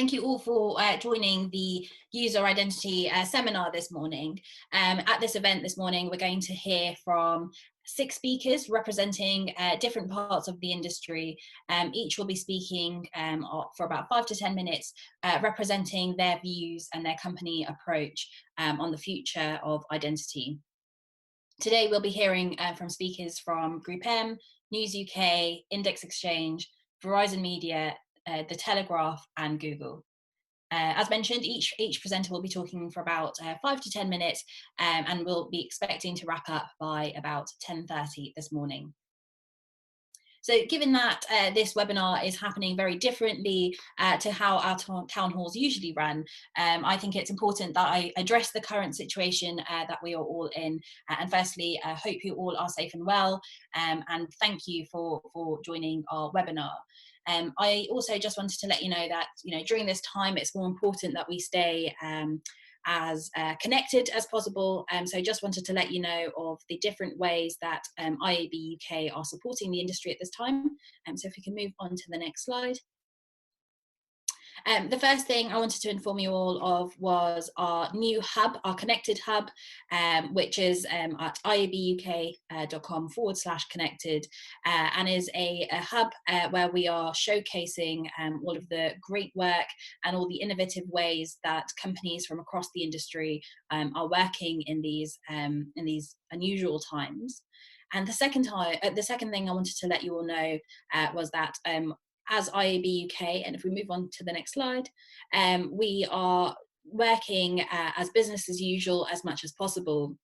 thank you all for joining the user identity seminar this morning. At this event this morning, we're going to hear from 6 speakers representing different parts of the industry. Each will be speaking for about 5 to 10 minutes, representing their views and their company approach on the future of identity. Today, we'll be hearing from speakers from GroupM, News UK, Index Exchange, Verizon Media, the Telegraph and Google. As mentioned, each presenter will be talking for about 5 to 10 minutes and we'll be expecting to wrap up by about 10:30 this morning. So given that this webinar is happening very differently to how our town halls usually run, I think it's important that I address the current situation that we are all in. And firstly, I hope you all are safe and well, and thank you for joining our webinar. I also just wanted to let you know that during this time, it's more important that we stay as connected as possible. So just wanted to let you know of the different ways that IAB UK are supporting the industry at this time. So if we can move on to the next slide. The first thing I wanted to inform you all of was our new hub, our connected hub, which is at iabuk.com/connected, and is a hub where we are showcasing all of the great work and all the innovative ways that companies from across the industry are working in these unusual times. And the second thing I wanted to let you all know was that as IAB UK, and if we move on to the next slide, we are working as business as usual as much as possible.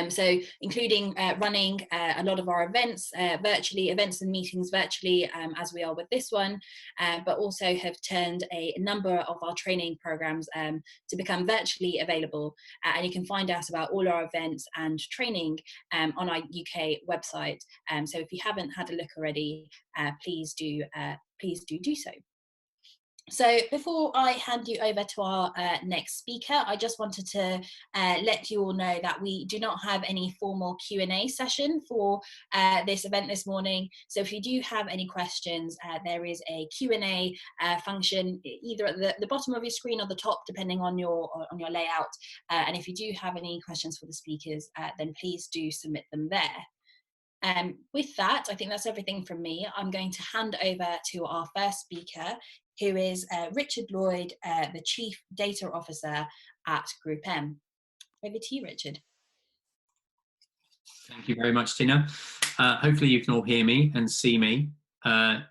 So including running a lot of our events virtually, events and meetings virtually, as we are with this one, but also have turned a number of our training programs to become virtually available. And you can find out about all our events and training on our UK website. So if you haven't had a look already, please do so. So before I hand you over to our next speaker, I just wanted to let you all know that we do not have any formal Q&A session for this event this morning. So if you do have any questions, there is a Q&A function either at the bottom of your screen or the top, depending on your layout. And if you do have any questions for the speakers, then please do submit them there. With that, I think that's everything from me. I'm going to hand over to our first speaker, who is Richard Lloyd, the Chief Data Officer at GroupM. Over to you, Richard. Thank you very much, Tina. Hopefully you can all hear me and see me. Tina,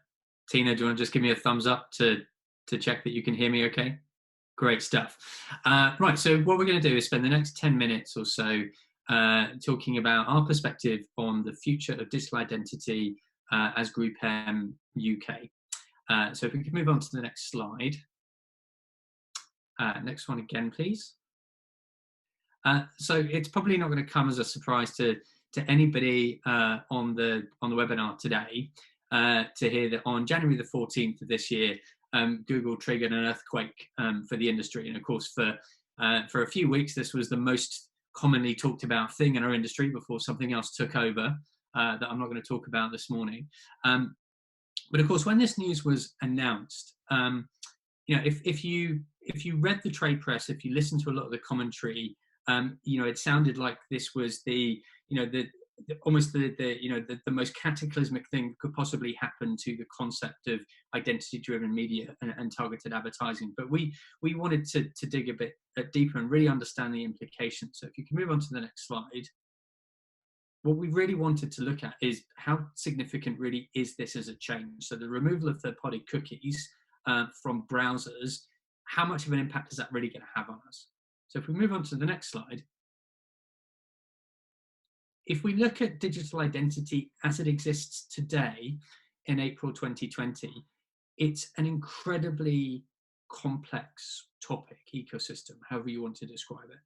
do you want to just give me a thumbs up to check that you can hear me okay? Great stuff. Right, so what we're going to do is spend the next 10 minutes or so talking about our perspective on the future of digital identity as GroupM UK. So if we can move on to the next slide. Next one again, please. So it's probably not going to come as a surprise to anybody on the webinar today to hear that on January the 14th of this year, Google triggered an earthquake for the industry. And of course, for a few weeks, this was the most commonly talked about thing in our industry before something else took over that I'm not going to talk about this morning. But of course, when this news was announced, if you read the trade press, if you listened to a lot of the commentary, it sounded like this was almost the most cataclysmic thing that could possibly happen to the concept of identity-driven media and targeted advertising. But we wanted to dig a bit deeper and really understand the implications. So if you can move on to the next slide. What we really wanted to look at is how significant really is this as a change. So the removal of third-party cookies from browsers, how much of an impact is that really going to have on us? So if we move on to the next slide. If we look at digital identity as it exists today in April 2020, it's an incredibly complex topic, ecosystem, however you want to describe it.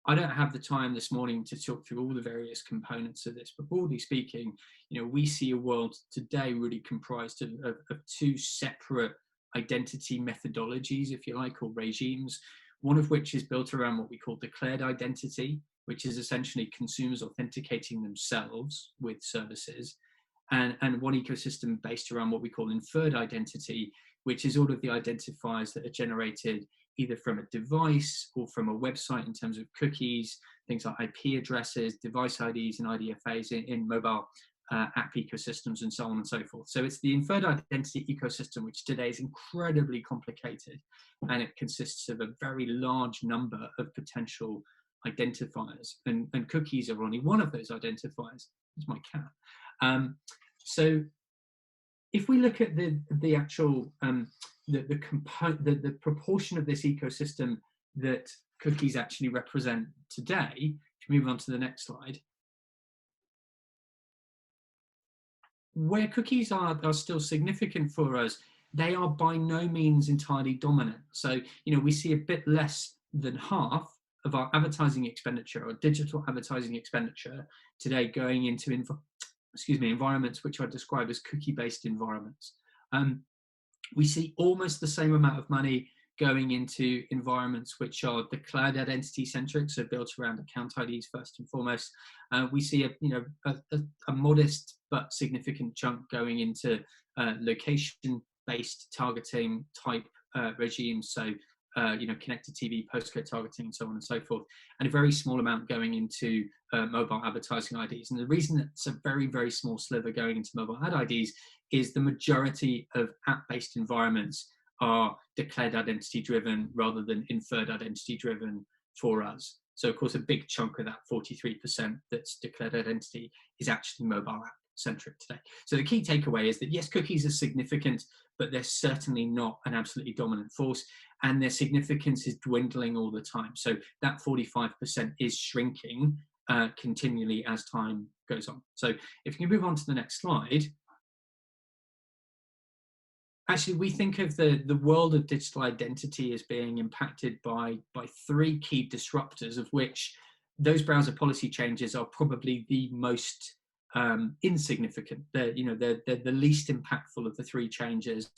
I don't have the time this morning to talk through all the various components of this, but broadly speaking, we see a world today really comprised of 2 separate identity methodologies, if you like, or regimes, one of which is built around what we call declared identity, which is essentially consumers authenticating themselves with services, and one ecosystem based around what we call inferred identity, which is all of the identifiers that are generated either from a device or from a website in terms of cookies, things like IP addresses, device IDs and IDFAs in mobile app ecosystems and so on and so forth. So it's the inferred identity ecosystem, which today is incredibly complicated, and it consists of a very large number of potential identifiers, and cookies are only one of those identifiers. It's my cat. So if we look at the actual the proportion of this ecosystem that cookies actually represent today, if you move on to the next slide, where cookies are still significant for us, they are by no means entirely dominant. So, we see a bit less than half of our advertising expenditure or digital advertising expenditure today going into environments which are described as cookie-based environments. We see almost the same amount of money going into environments which are the cloud identity centric, so built around account IDs first and foremost. We see a modest but significant chunk going into location-based targeting type regimes, so connected TV, postcode targeting, and so on and so forth, and a very small amount going into mobile advertising IDs. And the reason it's a very, very small sliver going into mobile ad IDs is the majority of app-based environments are declared identity driven rather than inferred identity driven for us. So of course, a big chunk of that 43% that's declared identity is actually mobile app centric today. So the key takeaway is that yes, cookies are significant, but they're certainly not an absolutely dominant force, and their significance is dwindling all the time. So that 45% is shrinking continually as time goes on. So if you can move on to the next slide. Actually, we think of the world of digital identity as being impacted by three key disruptors, of which those browser policy changes are probably the most insignificant. They're the least impactful of the three changes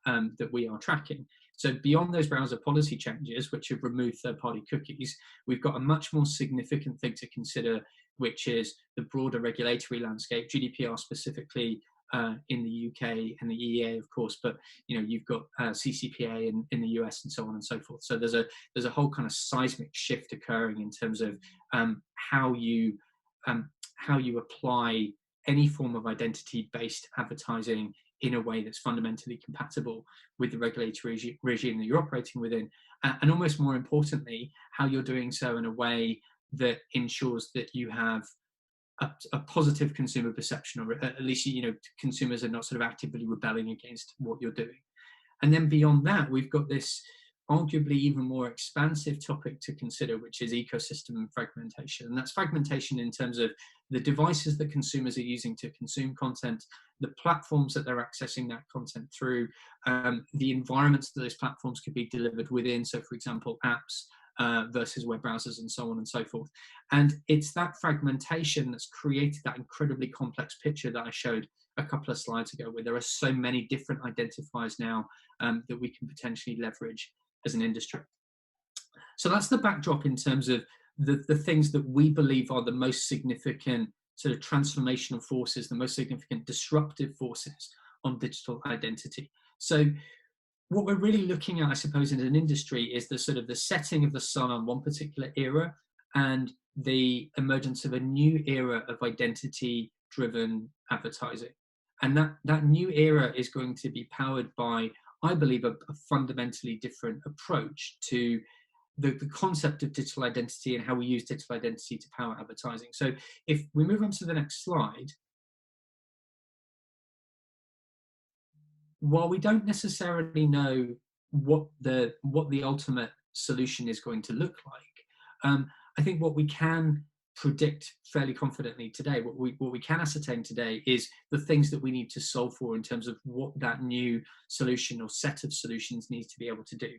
that we are tracking. So beyond those browser policy changes, which have removed third-party cookies, we've got a much more significant thing to consider, which is the broader regulatory landscape, GDPR specifically, in the UK and the EEA, of course, but you've got CCPA in the US and so on and so forth. So there's a whole kind of seismic shift occurring in terms of how you apply any form of identity-based advertising in a way that's fundamentally compatible with the regulatory regime that you're operating within, and almost more importantly, how you're doing so in a way that ensures that you have a positive consumer perception, or at least consumers are not sort of actively rebelling against what you're doing. And then beyond that, we've got this arguably even more expansive topic to consider, which is ecosystem fragmentation. And that's fragmentation in terms of the devices that consumers are using to consume content, the platforms that they're accessing that content through, the environments that those platforms could be delivered within. So for example, apps versus web browsers and so on and so forth. And it's that fragmentation that's created that incredibly complex picture that I showed a couple of slides ago, where there are so many different identifiers now that we can potentially leverage as an industry. So that's the backdrop in terms of the things that we believe are the most significant sort of transformational forces, the most significant disruptive forces on digital identity. So what we're really looking at, I suppose, in an industry is the sort of the setting of the sun on one particular era and the emergence of a new era of identity-driven advertising. And that new era is going to be powered by, I believe, a fundamentally different approach to the concept of digital identity and how we use digital identity to power advertising. So if we move on to the next slide, while we don't necessarily know what the ultimate solution is going to look like, I think what we can predict fairly confidently today, what we can ascertain today, is the things that we need to solve for in terms of what that new solution or set of solutions needs to be able to do.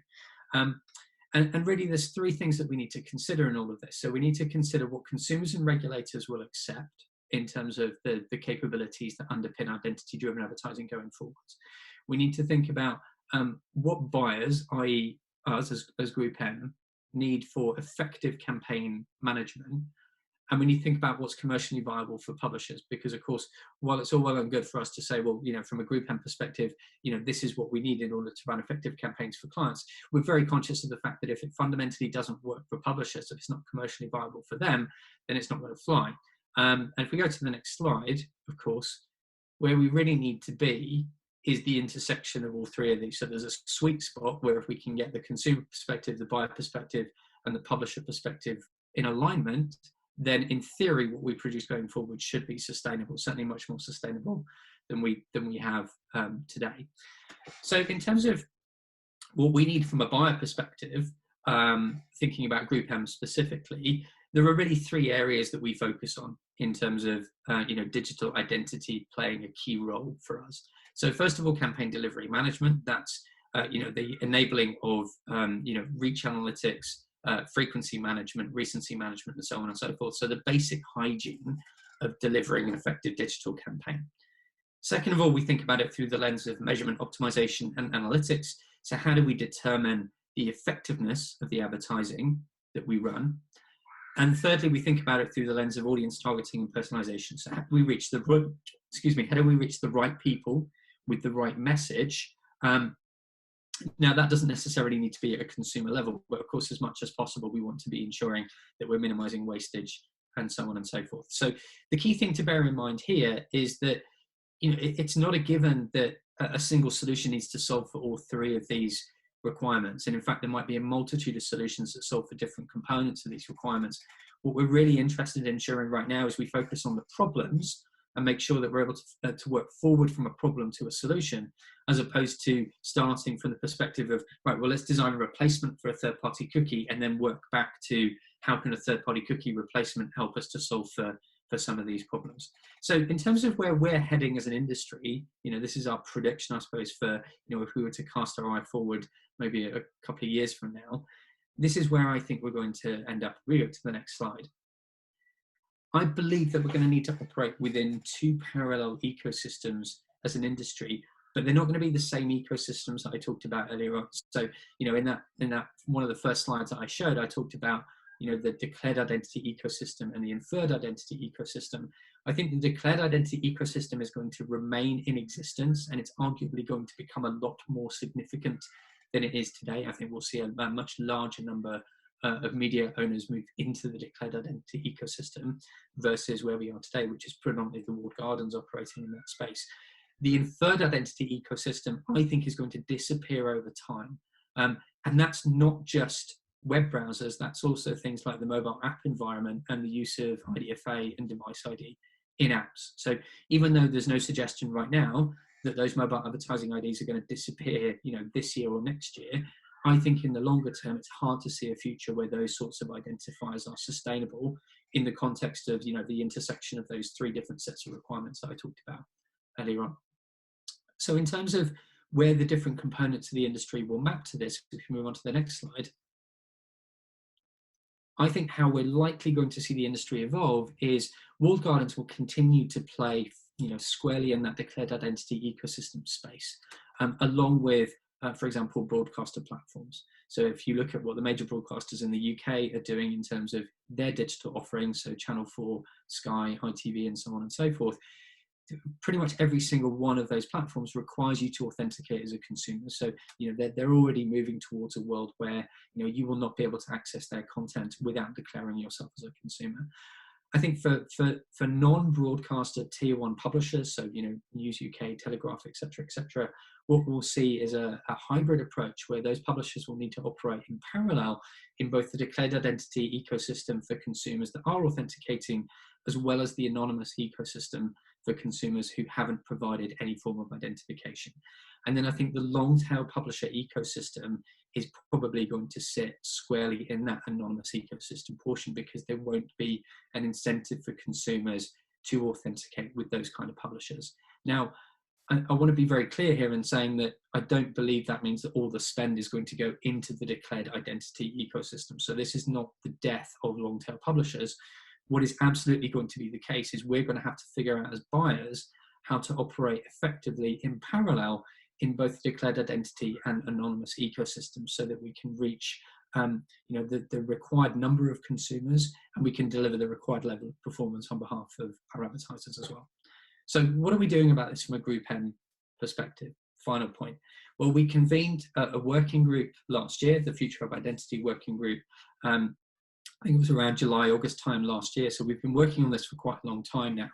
And really, there's three things that we need to consider in all of this. So we need to consider what consumers and regulators will accept in terms of the capabilities that underpin identity-driven advertising going forward. We need to think about what buyers, i.e. us as GroupM, need for effective campaign management. And when you think about what's commercially viable for publishers, because of course, while it's all well and good for us to say, well, from a GroupM perspective, this is what we need in order to run effective campaigns for clients, we're very conscious of the fact that if it fundamentally doesn't work for publishers, if it's not commercially viable for them, then it's not going to fly. And if we go to the next slide, of course, where we really need to be is the intersection of all three of these. So there's a sweet spot where if we can get the consumer perspective, the buyer perspective, and the publisher perspective in alignment, then in theory, what we produce going forward should be sustainable, certainly much more sustainable than we have today. So in terms of what we need from a buyer perspective, thinking about GroupM specifically, there are really three areas that we focus on in terms of digital identity playing a key role for us. So first of all, campaign delivery management. That's the enabling of reach analytics, frequency management, recency management, and so on and so forth. So the basic hygiene of delivering an effective digital campaign. Second of all, we think about it through the lens of measurement, optimization, and analytics. So how do we determine the effectiveness of the advertising that we run? And thirdly, we think about it through the lens of audience targeting and personalization. So how do we reach the right people with the right message? Now, that doesn't necessarily need to be at a consumer level, but of course, as much as possible, we want to be ensuring that we're minimizing wastage and so on and so forth. So the key thing to bear in mind here is that it's not a given that a single solution needs to solve for all three of these requirements. And in fact, there might be a multitude of solutions that solve for different components of these requirements. What we're really interested in ensuring right now is we focus on the problems and make sure that we're able to work forward from a problem to a solution, as opposed to starting from the perspective of, right, well, let's design a replacement for a third-party cookie and then work back to how can a third-party cookie replacement help us to solve for some of these problems. So in terms of where we're heading as an industry, this is our prediction, I suppose, for, if we were to cast our eye forward maybe a couple of years from now, this is where I think we're going to end up. We go to the next slide. I believe that we're going to need to operate within two parallel ecosystems as an industry, but they're not going to be the same ecosystems that I talked about earlier on. So, in that one of the first slides that I showed, I talked about the declared identity ecosystem and the inferred identity ecosystem. I think the declared identity ecosystem is going to remain in existence, and it's arguably going to become a lot more significant than it is today. I think we'll see a much larger number of media owners move into the declared identity ecosystem versus where we are today, which is predominantly the walled gardens operating in that space. The inferred identity ecosystem, I think, is going to disappear over time. And that's not just web browsers, that's also things like the mobile app environment and the use of IDFA and device ID in apps. So even though there's no suggestion right now that those mobile advertising IDs are going to disappear, this year or next year, I think in the longer term, it's hard to see a future where those sorts of identifiers are sustainable in the context of, the intersection of those three different sets of requirements that I talked about earlier on. So in terms of where the different components of the industry will map to this, if we move on to the next slide, I think how we're likely going to see the industry evolve is walled gardens will continue to play, squarely in that declared identity ecosystem space, along with, for example, broadcaster platforms. So if you look at what the major broadcasters in the UK are doing in terms of their digital offerings, so Channel 4, Sky, ITV, and so on and so forth, pretty much every single one of those platforms requires you to authenticate as a consumer. So, they're already moving towards a world where, you will not be able to access their content without declaring yourself as a consumer. I think for non-broadcaster tier one publishers, so, News UK, Telegraph, etc., what we'll see is a hybrid approach where those publishers will need to operate in parallel in both the declared identity ecosystem for consumers that are authenticating, as well as the anonymous ecosystem for consumers who haven't provided any form of identification. And then I think the long tail publisher ecosystem is probably going to sit squarely in that anonymous ecosystem portion, because there won't be an incentive for consumers to authenticate with those kind of publishers. Now, I want to be very clear here in saying that I don't believe that means that all the spend is going to go into the declared identity ecosystem. So this is not the death of long tail publishers. What is absolutely going to be the case is we're going to have to figure out as buyers how to operate effectively in parallel in both declared identity and anonymous ecosystems, so that we can reach the required number of consumers, and we can deliver the required level of performance on behalf of our advertisers as well. So what are we doing about this from a GroupM perspective? Final point. Well, we convened a working group last year, the Future of Identity Working Group. I think it was around July, August time last year. So we've been working on this for quite a long time now.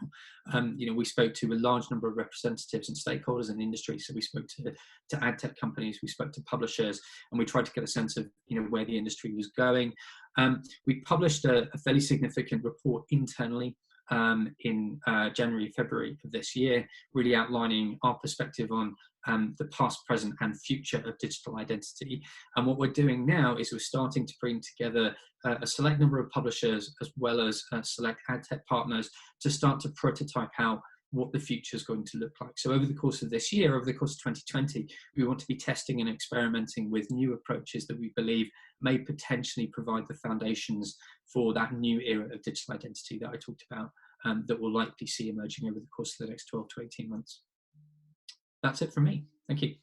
We spoke to a large number of representatives and stakeholders in the industry. So we spoke to ad tech companies, we spoke to publishers, and we tried to get a sense of where the industry was going. We published a fairly significant report internally in January, February of this year, really outlining our perspective on the past, present and future of digital identity. And what we're doing now is we're starting to bring together a select number of publishers as well as select ad tech partners to start to prototype out what the future is going to look like. So over the course of this year, over the course of 2020, we want to be testing and experimenting with new approaches that we believe may potentially provide the foundations for that new era of digital identity that I talked about, that we'll likely see emerging over the course of the next 12 to 18 months. That's it from me. Thank you.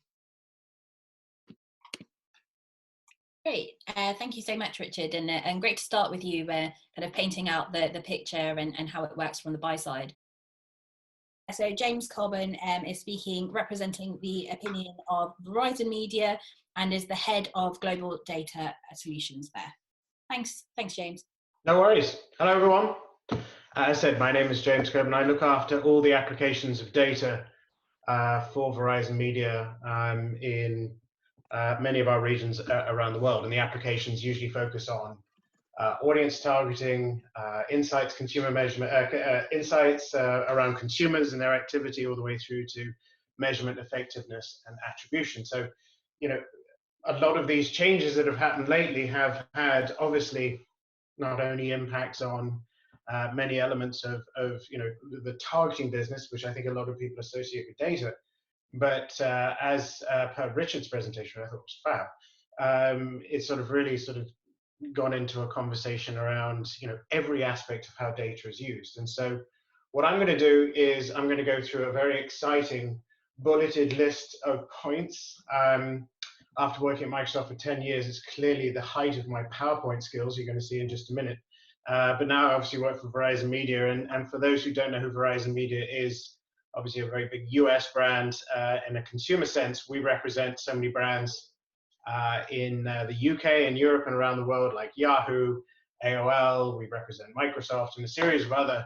Great. Thank you so much, Richard. And great to start with you kind of painting out the picture and how it works from the buy side. So James Corbin is speaking, representing the opinion of Verizon Media, and is the head of global data solutions there. Thanks, James. No worries. Hello, everyone. As I said, my name is James Corbin. I look after all the applications of data for Verizon Media in many of our regions around the world. And the applications usually focus on audience targeting, insights, consumer measurement, insights around consumers and their activity, all the way through to measurement, effectiveness, and attribution. So, a lot of these changes that have happened lately have had, obviously, not only impacts on many elements of the targeting business, which I think a lot of people associate with data, but as per Richard's presentation, I thought was fab, it's sort of really gone into a conversation around every aspect of how data is used. And so what I'm going to do is I'm going to go through a very exciting bulleted list of points. After working at Microsoft for 10 years, it's clearly the height of my PowerPoint skills, you're going to see in just a minute. But now I obviously work for Verizon Media, and for those who don't know who Verizon Media is, obviously a very big US brand. In a consumer sense, we represent so many brands in the UK and Europe and around the world, like Yahoo, AOL. We represent Microsoft and a series of other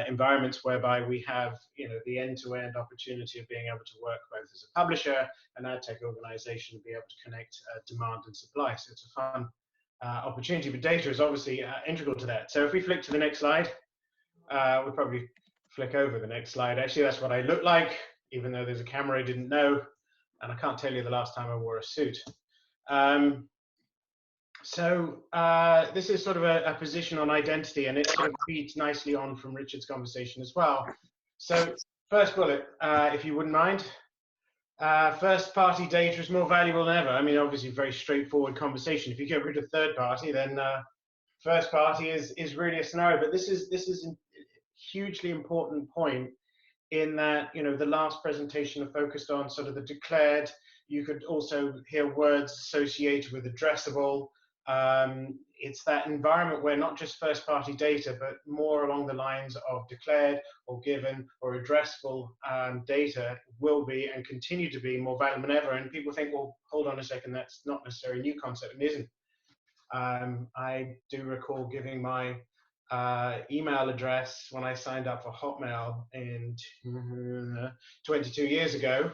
environments whereby we have the end-to-end opportunity of being able to work both as a publisher, an ad tech organization, and be able to connect demand and supply. So it's a fun opportunity, but data is obviously integral to that. So if we flick to the next slide, we'll probably flick over the next slide. Actually, that's what I look like, even though there's a camera I didn't know, and I can't tell you the last time I wore a suit. This is sort of a position on identity, and it sort of feeds nicely on from Richard's conversation as well. So first bullet, if you wouldn't mind. First-party data is more valuable than ever. I mean, obviously, very straightforward conversation. If you get rid of third-party, then first-party is really a scenario. But this is a hugely important point in that the last presentation focused on sort of the declared. You could also hear words associated with addressable. It's that environment where not just first-party data, but more along the lines of declared or given or addressable data will be and continue to be more valuable than ever. And people think, well, hold on a second, that's not necessarily a new concept. It isn't. I do recall giving my email address when I signed up for Hotmail in 22 years ago.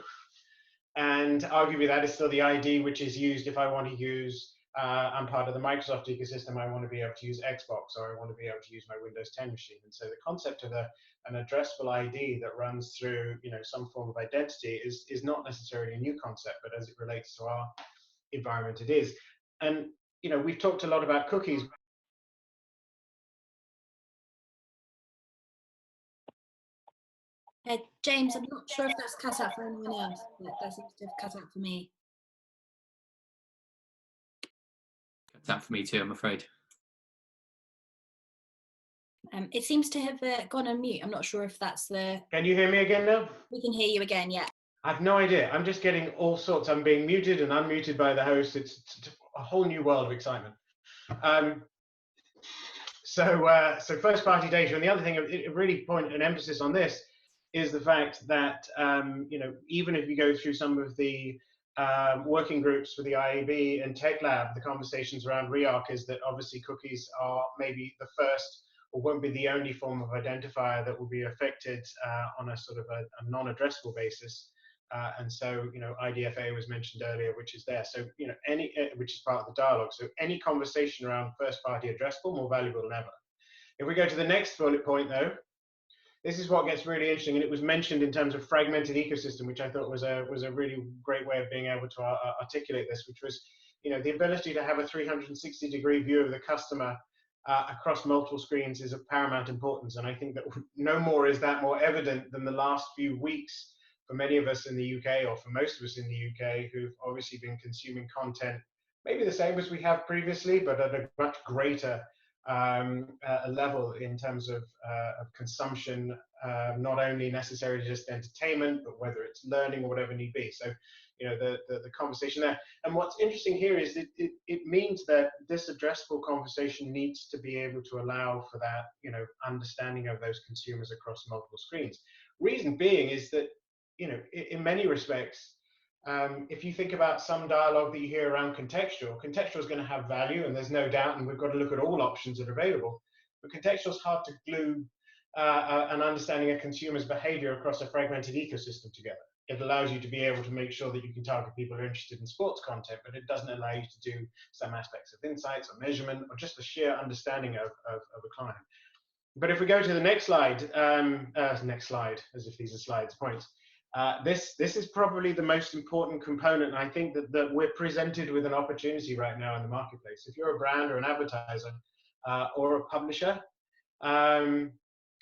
And arguably that is still the ID which is used if I want to use, I'm part of the Microsoft ecosystem, I want to be able to use Xbox, or I want to be able to use my Windows 10 machine. And so the concept of an addressable ID that runs through some form of identity is not necessarily a new concept, but as it relates to our environment, it is. And we've talked a lot about cookies. James, I'm not sure if that's cut out for anyone else, but that seems to have cut out for me. Cut out for me too, I'm afraid. It seems to have gone on mute. I'm not sure if that's the... Can you hear me again now? We can hear you again, yeah. I've no idea. I'm just getting all sorts. I'm being muted and unmuted by the host. It's a whole new world of excitement. So first-party data, and the other thing, it really point an emphasis on this is the fact that even if you go through some of the working groups for the IAB and Tech Lab, the conversations around REARC is that obviously cookies are maybe the first or won't be the only form of identifier that will be affected on a sort of a non-addressable basis. And so, IDFA was mentioned earlier, which is there. So, which is part of the dialogue. So any conversation around first-party addressable, more valuable than ever. If we go to the next bullet point, though, this is what gets really interesting, and it was mentioned in terms of fragmented ecosystem, which I thought was a really great way of being able to articulate this, which was, the ability to have a 360-degree view of the customer across multiple screens is of paramount importance. And I think that no more is that more evident than the last few weeks for many of us in the UK, or for most of us in the UK, who've obviously been consuming content, maybe the same as we have previously, but at a much greater level in terms of consumption, not only necessarily just entertainment, but whether it's learning or whatever need be. So, the conversation there. And what's interesting here is it means that this addressable conversation needs to be able to allow for that, understanding of those consumers across multiple screens. Reason being is that, in many respects, if you think about some dialogue that you hear around contextual is going to have value, and there's no doubt, and we've got to look at all options that are available. But contextual is hard to glue an understanding of consumers' behavior across a fragmented ecosystem together. It allows you to be able to make sure that you can target people who are interested in sports content, but it doesn't allow you to do some aspects of insights or measurement or just the sheer understanding of a client. But if we go to the next slide, as if these are slides, points. This is probably the most important component. And I think that we're presented with an opportunity right now in the marketplace. If you're a brand or an advertiser or a publisher,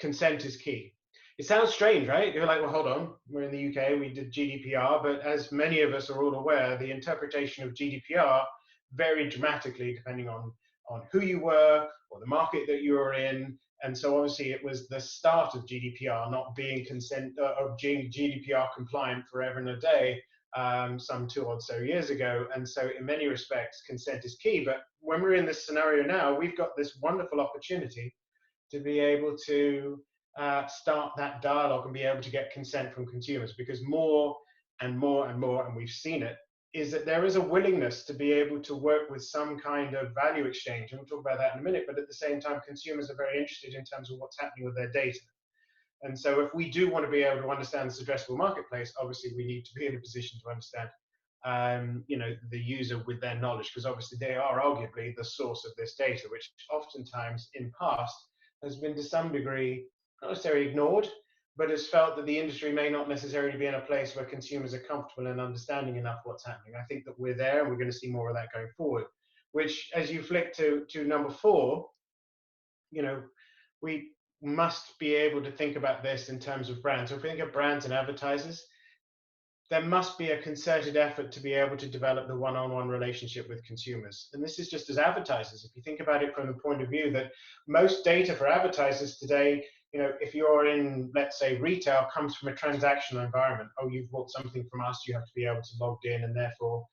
consent is key. It sounds strange, right? You're like, well, hold on, we're in the UK, we did GDPR, but as many of us are all aware, the interpretation of GDPR varied dramatically depending on who you were or the market that you were in. And so obviously it was the start of GDPR not being GDPR compliant forever and a day, some 2 or so years ago. And so in many respects, consent is key. But when we're in this scenario now, we've got this wonderful opportunity to be able to start that dialogue and be able to get consent from consumers, because more and more and more, and we've seen it, is that there is a willingness to be able to work with some kind of value exchange. And we'll talk about that in a minute, but at the same time, consumers are very interested in terms of what's happening with their data. And so if we do want to be able to understand this addressable marketplace, obviously we need to be in a position to understand the user with their knowledge, because obviously they are arguably the source of this data, which oftentimes in past has been to some degree not necessarily ignored, but has felt that the industry may not necessarily be in a place where consumers are comfortable and understanding enough what's happening. I think that we're there, and we're going to see more of that going forward, which, as you flick to number 4, we must be able to think about this in terms of brands. So if we think of brands and advertisers, there must be a concerted effort to be able to develop the one-on-one relationship with consumers. And this is just as advertisers. If you think about it from the point of view that most data for advertisers today, if you're in, let's say, retail, comes from a transactional environment. Oh, you've bought something from us, you have to be able to log in, and therefore,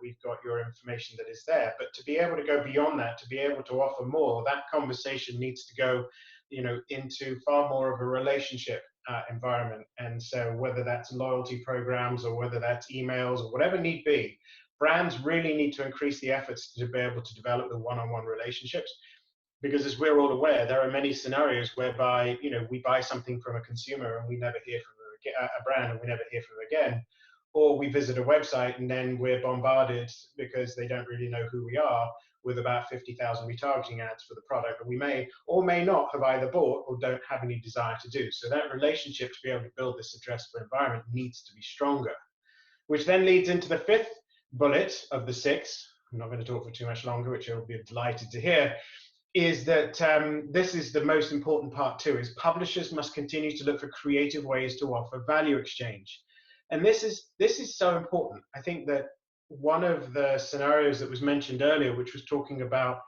we've got your information that is there. But to be able to go beyond that, to be able to offer more, that conversation needs to go, into far more of a relationship environment. And so whether that's loyalty programs or whether that's emails or whatever need be, brands really need to increase the efforts to be able to develop the one-on-one relationships. Because as we're all aware, there are many scenarios whereby, we buy something from a consumer and we never hear from a brand and we never hear from them again. Or we visit a website and then we're bombarded, because they don't really know who we are, with about 50,000 retargeting ads for the product that we may or may not have either bought or don't have any desire to do. So that relationship, to be able to build this addressable environment, needs to be stronger. Which then leads into the 5th bullet of the 6. I'm not going to talk for too much longer, which you'll be delighted to hear. Is that this is the most important part too, is publishers must continue to look for creative ways to offer value exchange. And this is so important. I think that one of the scenarios that was mentioned earlier, which was talking about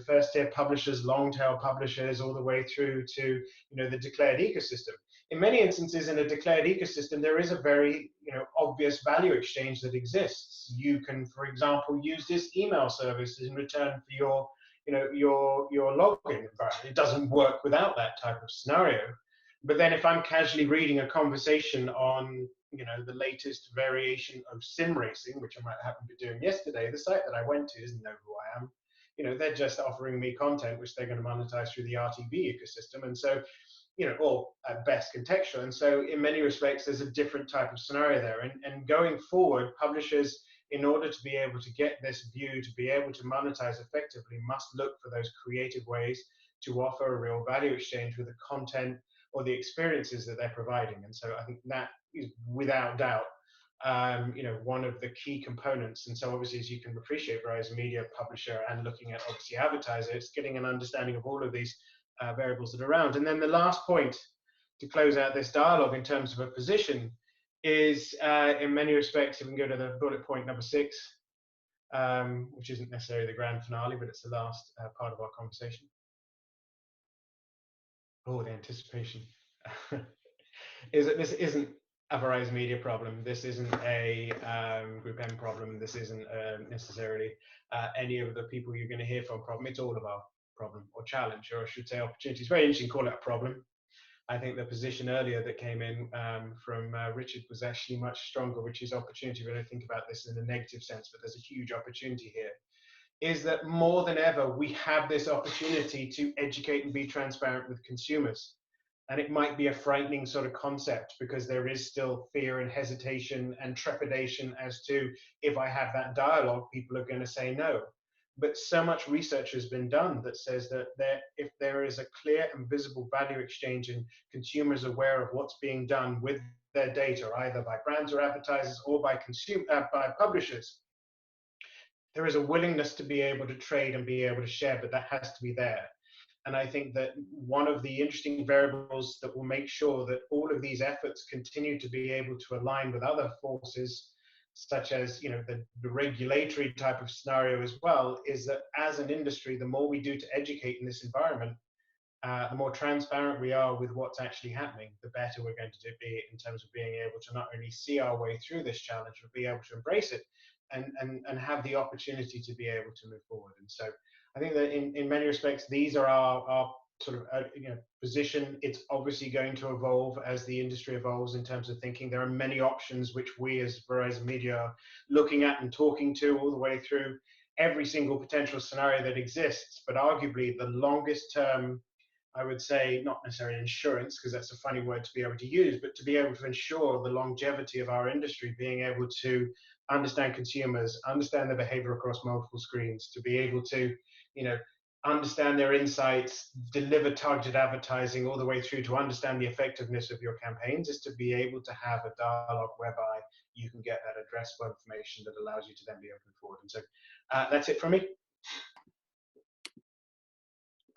first tier publishers, long tail publishers, all the way through to the declared ecosystem, in many instances, in a declared ecosystem, there is a very obvious value exchange that exists. You can, for example, use this email service in return for your login. It doesn't work without that type of scenario. But then if I'm casually reading a conversation on the latest variation of sim racing, which I might happen to be doing yesterday, the site that I went to doesn't know who I am. They're just offering me content which they're going to monetize through the RTB ecosystem. And so, or at best contextual. And so in many respects, there's a different type of scenario there. And going forward, publishers, in order to be able to get this view, to be able to monetize effectively, must look for those creative ways to offer a real value exchange with the content or the experiences that they're providing. And so I think that is without doubt, one of the key components. And so obviously, as you can appreciate, Verizon Media, publisher, and looking at obviously advertiser, it's getting an understanding of all of these variables that are around. And then the last point to close out this dialogue in terms of a position is, in many respects, if we can go to the bullet point number 6, which isn't necessarily the grand finale, but it's the last part of our conversation. Oh, the anticipation. Is that this isn't a Verizon Media problem. This isn't a GroupM problem. This isn't necessarily any of the people you're going to hear from problem. It's all of our problem or challenge, or I should say opportunity. It's very interesting to call it a problem. I think the position earlier that came in from Richard was actually much stronger, which is opportunity. We don't think about this in a negative sense, but there's a huge opportunity here. Is that more than ever, we have this opportunity to educate and be transparent with consumers. And it might be a frightening sort of concept because there is still fear and hesitation and trepidation as to, if I have that dialogue, people are going to say no. But so much research has been done that says that if there is a clear and visible value exchange and consumers are aware of what's being done with their data, either by brands or advertisers or by publishers, there is a willingness to be able to trade and be able to share, but that has to be there. And I think that one of the interesting variables that will make sure that all of these efforts continue to be able to align with other forces, such as the regulatory type of scenario as well, is that as an industry, the more we do to educate in this environment, the more transparent we are with what's actually happening, the better we're going to be in terms of being able to not only see our way through this challenge, but be able to embrace it and have the opportunity to be able to move forward. And so I think that in many respects, these are our sort of position. It's obviously going to evolve as the industry evolves in terms of thinking. There are many options which we as Verizon Media are looking at and talking to all the way through every single potential scenario that exists. But arguably the longest term, I would say, not necessarily insurance, because that's a funny word to be able to use, but to be able to ensure the longevity of our industry, being able to understand consumers, understand their behavior across multiple screens, to be able to, understand their insights, deliver targeted advertising all the way through to understand the effectiveness of your campaigns, is to be able to have a dialogue whereby you can get that addressable information that allows you to then be able to move forward. And so that's it from me.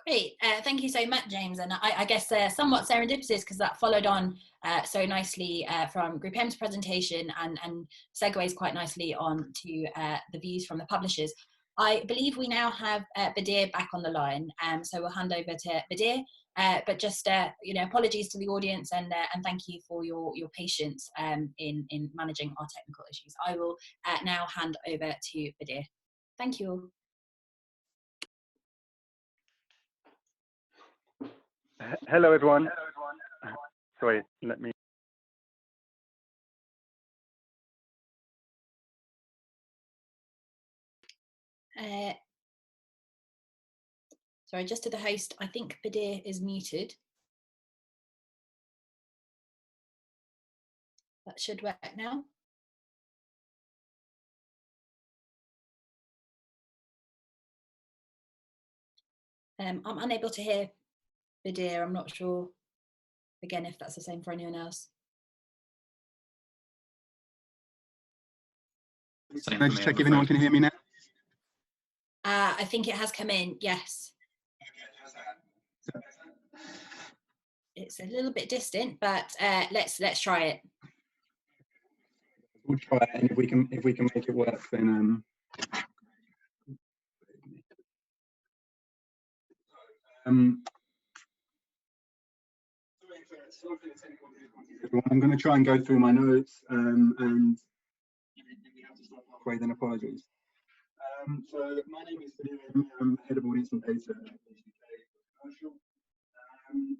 Great, thank you so much, James. And I guess somewhat serendipitous, because that followed on so nicely from GroupM's presentation and segues quite nicely on to the views from the publishers. I believe we now have Badir back on the line, so we'll hand over to Badir. But just apologies to the audience and thank you for your patience in managing our technical issues. I will now hand over to Badir. Thank you. Hello, everyone. Sorry, let me. Sorry, just to the host, I think Badir is muted. That should work now. I'm unable to hear Badir. I'm not sure, again, if that's the same for anyone else. Can I just check if anyone can hear me now? I think it has come in, yes. It's a little bit distant, but let's try it. We'll try it, and if we can make it work, then sorry for the technical Everyone, I'm going to try and go through my notes, and if we have to stop halfway, then apologies. So my name is Liam, I'm head of audience and data at UK Commercial. And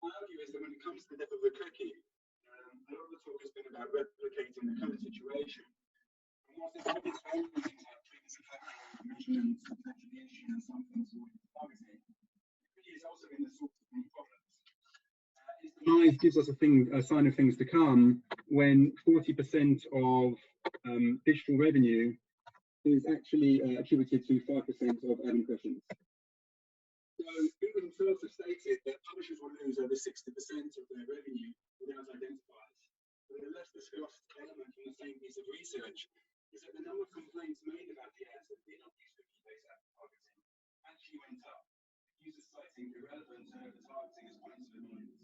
my argue is that when it comes to the death of the cookie, a lot of the talk has been about replicating the current situation. And whilst it's obvious for everything like privacy tracking, measurement, attribution, and some things already targeting, it really is also in the source of many problems. Its demise gives us a sign of things to come when 40% of digital revenue is actually attributed to 5% of ad impressions. So Google themselves have stated that publishers will lose over 60% of their revenue without identifiers. But the less discussed element from the same piece of research is that the number of complaints made about the ads that did not use cookie-based ad targeting actually went up, users citing irrelevant targeting as points of annoyance.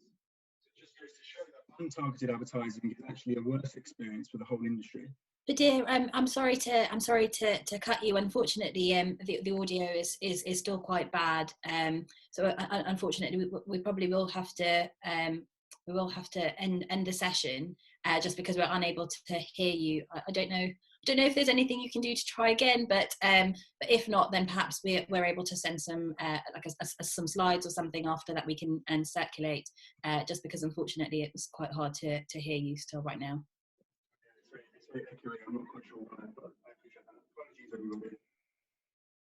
So it just goes to show that untargeted advertising is actually a worse experience for the whole industry. But dear, I'm sorry to cut you. Unfortunately, the audio is still quite bad. So unfortunately, we probably will have to end the session just because we're unable to hear you. I don't know if there's anything you can do to try again, but if not, then perhaps we're able to send some some slides or something after that we can circulate. Just because unfortunately it was quite hard to hear you still right now. I'm not quite sure why, but I appreciate that. Apologies, everybody.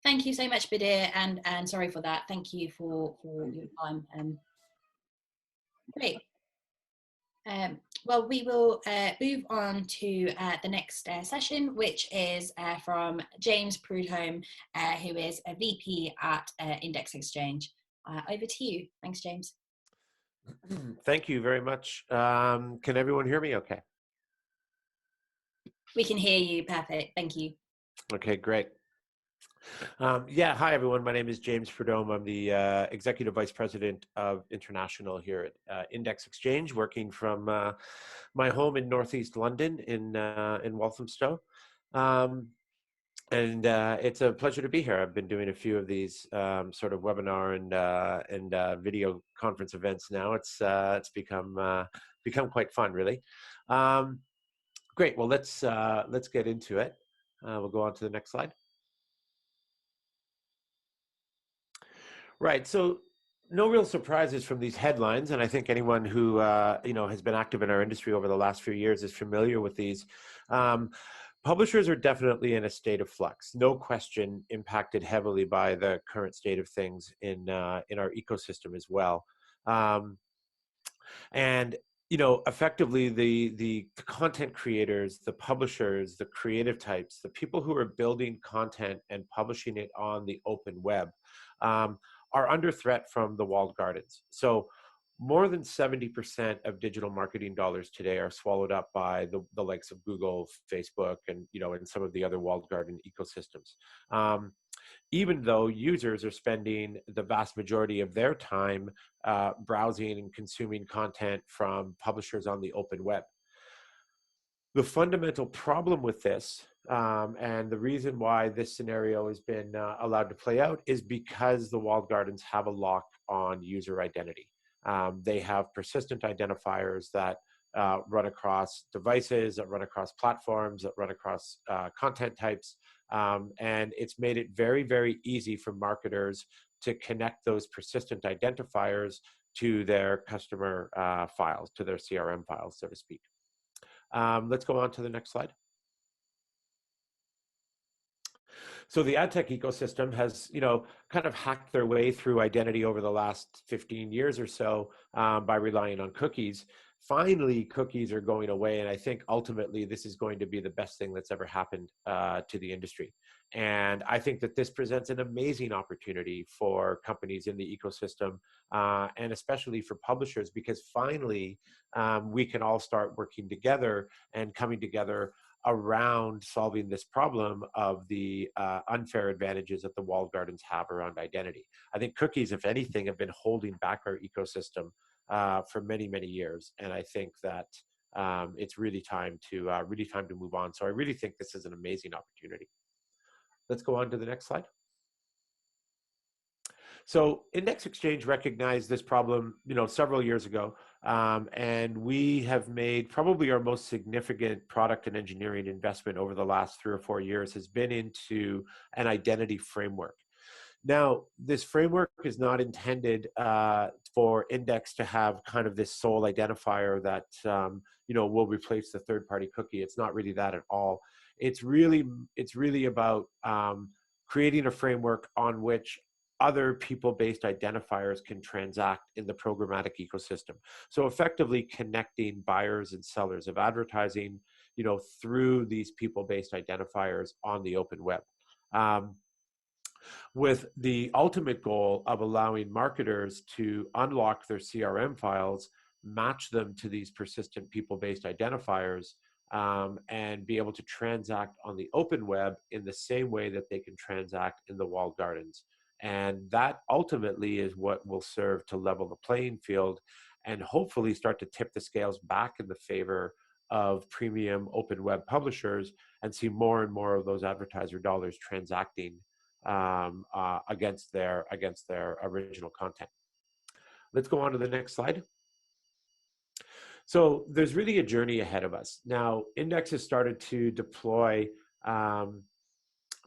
Thank you so much, Badir, and sorry for that. Thank you for your time. Great. Well, we will move on to the next session, which is from James Prudhomme, who is a VP at Index Exchange. Over to you. Thanks, James. Thank you very much. Can everyone hear me okay? We can hear you. Perfect. Thank you. Okay, great. Yeah, hi everyone. My name is James Prudhomme. I'm the Executive Vice President of International here at Index Exchange, working from my home in Northeast London in Walthamstow. And it's a pleasure to be here. I've been doing a few of these sort of webinar and video conference events now. It's become quite fun, really. Great. Well, let's get into it. We'll go on to the next slide. Right. So no real surprises from these headlines, and I think anyone who has been active in our industry over the last few years is familiar with these. Publishers are definitely in a state of flux, no question, impacted heavily by the current state of things in our ecosystem as well. And effectively, the content creators, the publishers, the creative types, the people who are building content and publishing it on the open web are under threat from the walled gardens. So more than 70% of digital marketing dollars today are swallowed up by the likes of Google, Facebook, and some of the other walled garden ecosystems. Even though users are spending the vast majority of their time browsing and consuming content from publishers on the open web. The fundamental problem with this, and the reason why this scenario has been allowed to play out, is because the walled gardens have a lock on user identity. They have persistent identifiers that run across devices, that run across platforms, that run across content types. And it's made it very, very easy for marketers to connect those persistent identifiers to their customer files, to their CRM files, so to speak. Let's go on to the next slide. So the ad tech ecosystem has, kind of hacked their way through identity over the last 15 years or so by relying on cookies. Finally, cookies are going away, and I think ultimately this is going to be the best thing that's ever happened to the industry. And I think that this presents an amazing opportunity for companies in the ecosystem, and especially for publishers, because finally we can all start working together and coming together around solving this problem of the unfair advantages that the walled gardens have around identity. I think cookies, if anything, have been holding back our ecosystem for many, many years, and I think that it's really time to move on. So I really think this is an amazing opportunity. Let's go on to the next slide. So Index Exchange recognized this problem, several years ago, and we have made probably our most significant product and engineering investment over the last 3 or 4 years has been into an identity framework. Now, this framework is not intended for Index to have kind of this sole identifier that will replace the third-party cookie. It's not really that at all. It's really about creating a framework on which other people-based identifiers can transact in the programmatic ecosystem. So effectively connecting buyers and sellers of advertising, through these people-based identifiers on the open web. With the ultimate goal of allowing marketers to unlock their CRM files, match them to these persistent people-based identifiers, and be able to transact on the open web in the same way that they can transact in the walled gardens. And that ultimately is what will serve to level the playing field and hopefully start to tip the scales back in the favor of premium open web publishers and see more and more of those advertiser dollars transacting against their original content. Let's go on to the next slide. So there's really a journey ahead of us. Now, Index has started to deploy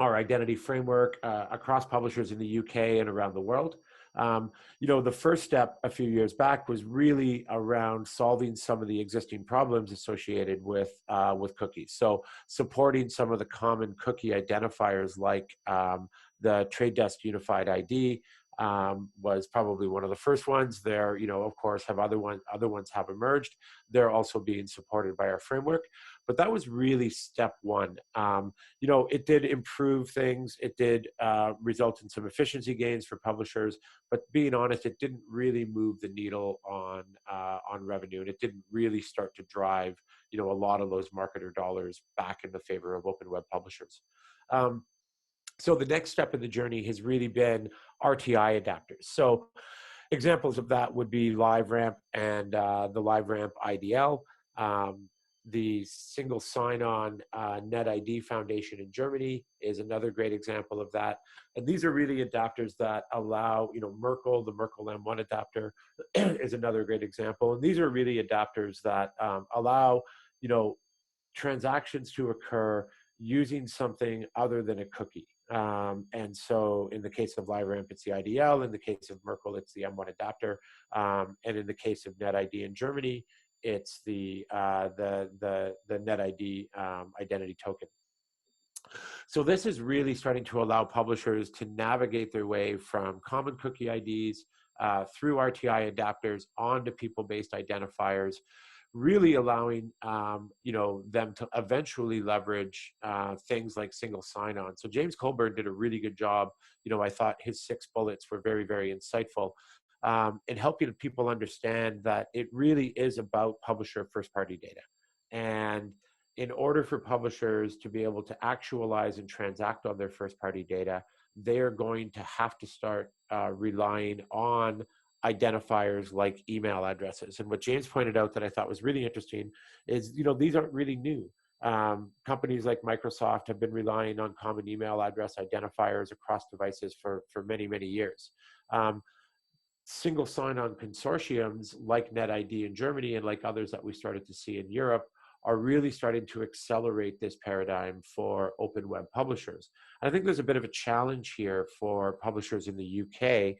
our identity framework across publishers in the UK and around the world. The first step a few years back was really around solving some of the existing problems associated with cookies. So supporting some of the common cookie identifiers like the Trade Desk Unified ID was probably one of the first ones. There, of course, have other ones have emerged. They're also being supported by our framework. But that was really step one. It did improve things. It did result in some efficiency gains for publishers. But being honest, it didn't really move the needle on revenue, and it didn't really start to drive a lot of those marketer dollars back in the favor of open web publishers. So the next step in the journey has really been RTI adapters. So examples of that would be LiveRamp and the LiveRamp IDL, the single sign-on NetID Foundation in Germany is another great example of that. And these are really adapters that allow, Merkle, the Merkle M1 adapter is another great example. And these are really adapters that allow, transactions to occur using something other than a cookie. And so in the case of LiveRamp, it's the IDL. In the case of Merkle, it's the M1 adapter. And in the case of NetID in Germany, it's the NetID identity token. So this is really starting to allow publishers to navigate their way from common cookie IDs through RTI adapters onto people-based identifiers, really allowing them to eventually leverage things like single sign-on. So James Colburn did a really good job. I thought his 6 bullets were very, very insightful in helping people understand that it really is about publisher first-party data. And in order for publishers to be able to actualize and transact on their first-party data, they are going to have to start relying on identifiers like email addresses. And what James pointed out that I thought was really interesting is, these aren't really new. Companies like Microsoft have been relying on common email address identifiers across devices for many, many years. Single sign-on consortiums like NetID in Germany and like others that we started to see in Europe are really starting to accelerate this paradigm for open web publishers. And I think there's a bit of a challenge here for publishers in the UK,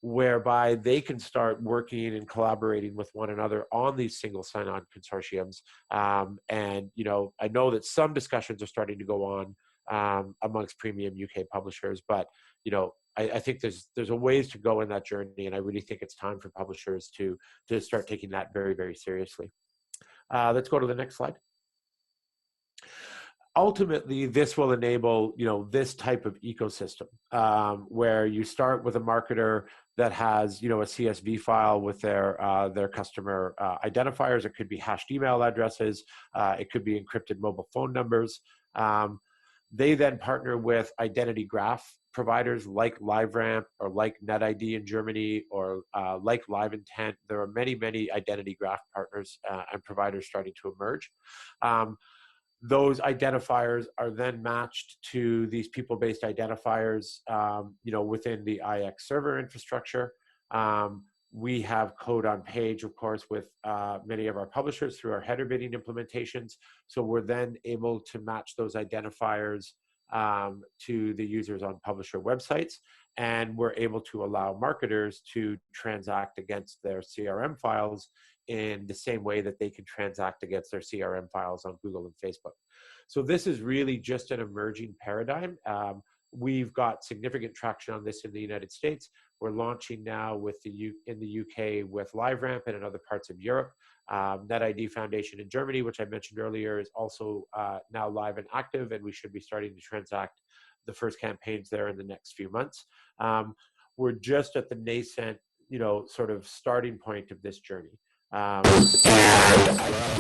whereby they can start working and collaborating with one another on these single sign-on consortiums. And I know that some discussions are starting to go on amongst premium UK publishers, but I think there's a ways to go in that journey, and I really think it's time for publishers to start taking that very, very seriously. Let's go to the next slide. Ultimately, this will enable this type of ecosystem where you start with a marketer that has a CSV file with their customer identifiers. It could be hashed email addresses. It could be encrypted mobile phone numbers. They then partner with identity graph providers like LiveRamp or like NetID in Germany or like LiveIntent. There are many, many identity graph partners and providers starting to emerge. Those identifiers are then matched to these people-based identifiers, within the IX server infrastructure. We have code on page, of course, with many of our publishers through our header bidding implementations. So we're then able to match those identifiers to the users on publisher websites. And we're able to allow marketers to transact against their CRM files in the same way that they can transact against their CRM files on Google and Facebook. So this is really just an emerging paradigm. We've got significant traction on this in the United States. We're launching now in the UK with LiveRamp and in other parts of Europe. NetID Foundation in Germany, which I mentioned earlier, is also now live and active, and we should be starting to transact the first campaigns there in the next few months. We're just at the nascent, sort of starting point of this journey. And I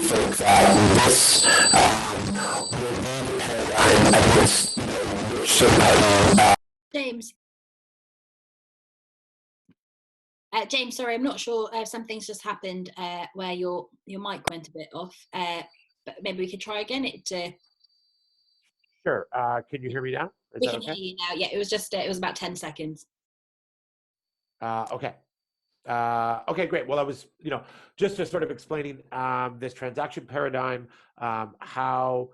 think that this will be the paradigm at this should James. James, sorry, I'm not sure if something's just happened where your mic went a bit off, but maybe we could try again. Sure. Can you hear me now? We can hear you now. Yeah, it was just it was about 10 seconds. Okay. Okay, great. Well, I was, just to sort of explaining this transaction paradigm, how,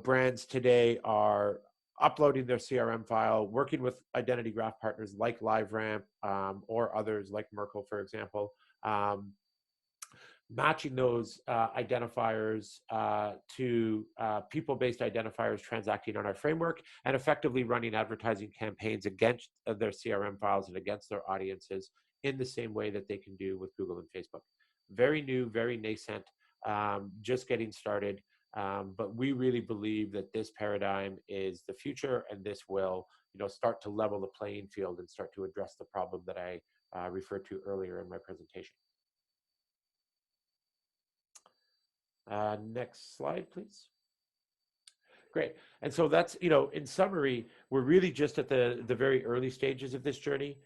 brands today are uploading their CRM file, working with identity graph partners like LiveRamp or others like Merkle, for example, matching those identifiers to people-based identifiers transacting on our framework and effectively running advertising campaigns against their CRM files and against their audiences in the same way that they can do with Google and Facebook. Very new, very nascent, just getting started. But we really believe that this paradigm is the future, and this will, start to level the playing field and start to address the problem that I referred to earlier in my presentation. Next slide, please. Great. And so that's, in summary, we're really just at the very early stages of this journey.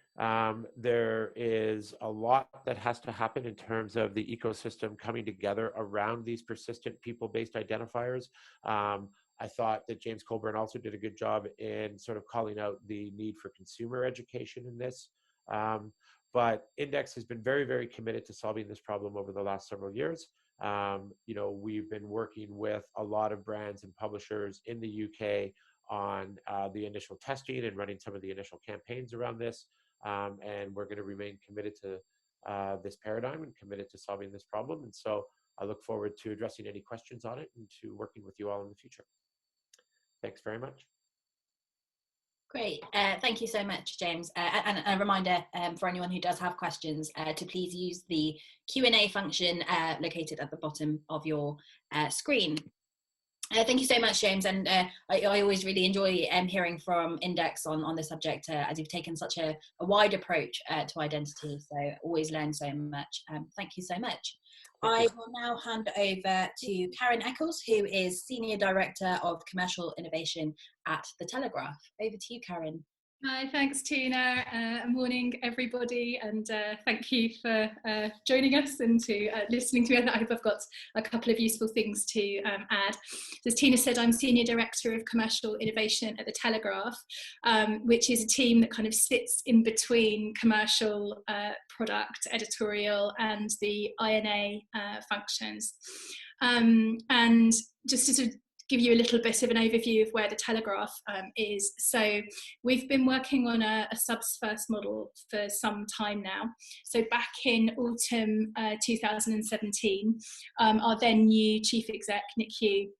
There is a lot that has to happen in terms of the ecosystem coming together around these persistent people-based identifiers. I thought that James Colburn also did a good job in sort of calling out the need for consumer education in this. But Index has been very, very committed to solving this problem over the last several years. We've been working with a lot of brands and publishers in the UK on the initial testing and running some of the initial campaigns around this. And we're going to remain committed to this paradigm and committed to solving this problem. And so I look forward to addressing any questions on it and to working with you all in the future. Thanks very much. Great. Thank you so much, James. And a reminder for anyone who does have questions to please use the Q&A function located at the bottom of your screen. Thank you so much, James. And I always really enjoy hearing from Index on this subject, as you've taken such a wide approach to identity. So always learn so much. Thank you so much. I will now hand over to Karen Eccles, who is Senior Director of Commercial Innovation at The Telegraph. Over to you, Karen. Hi, thanks Tina. Morning everybody, and thank you for joining us and to listening to me. I hope I've got a couple of useful things to add. As Tina said, I'm Senior Director of Commercial Innovation at The Telegraph, which is a team that kind of sits in between commercial product, editorial and the INA functions. And just to sort of give you a little bit of an overview of where The Telegraph is. So we've been working on a subs first model for some time now. So back in autumn 2017, our then new Chief Exec, Nick Hugh,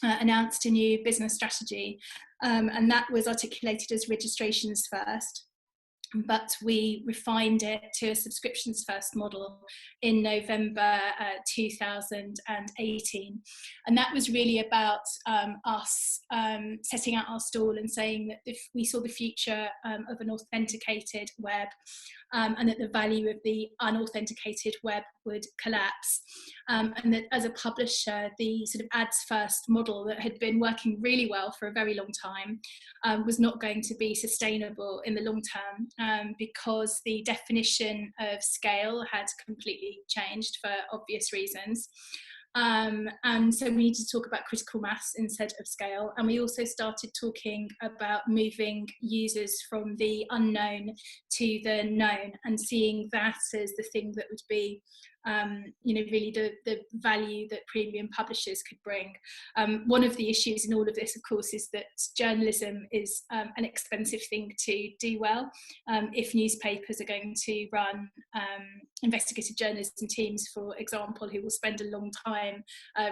announced a new business strategy, and that was articulated as registrations first. But we refined it to a subscriptions first model in November 2018. And that was really about us setting out our stall and saying that if we saw the future of an authenticated web, and that the value of the unauthenticated web would collapse. And that as a publisher, the sort of ads first model that had been working really well for a very long time was not going to be sustainable in the long term, because the definition of scale had completely changed for obvious reasons. And so we need to talk about critical mass instead of scale. And we also started talking about moving users from the unknown to the known, and seeing that as the thing that would be really the value that premium publishers could bring. One of the issues in all of this, of course, is that journalism is an expensive thing to do well. If newspapers are going to run investigative journalism teams, for example, who will spend a long time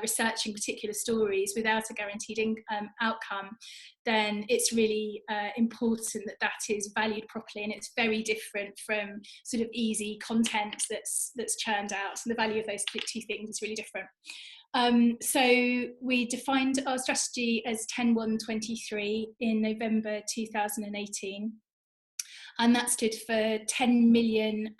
researching particular stories without a guaranteed outcome, then it's really important that that is valued properly, and it's very different from sort of easy content that's churned out. And the value of those two things is really different. So we defined our strategy as 10-1-23 in November 2018. And that stood for 10 million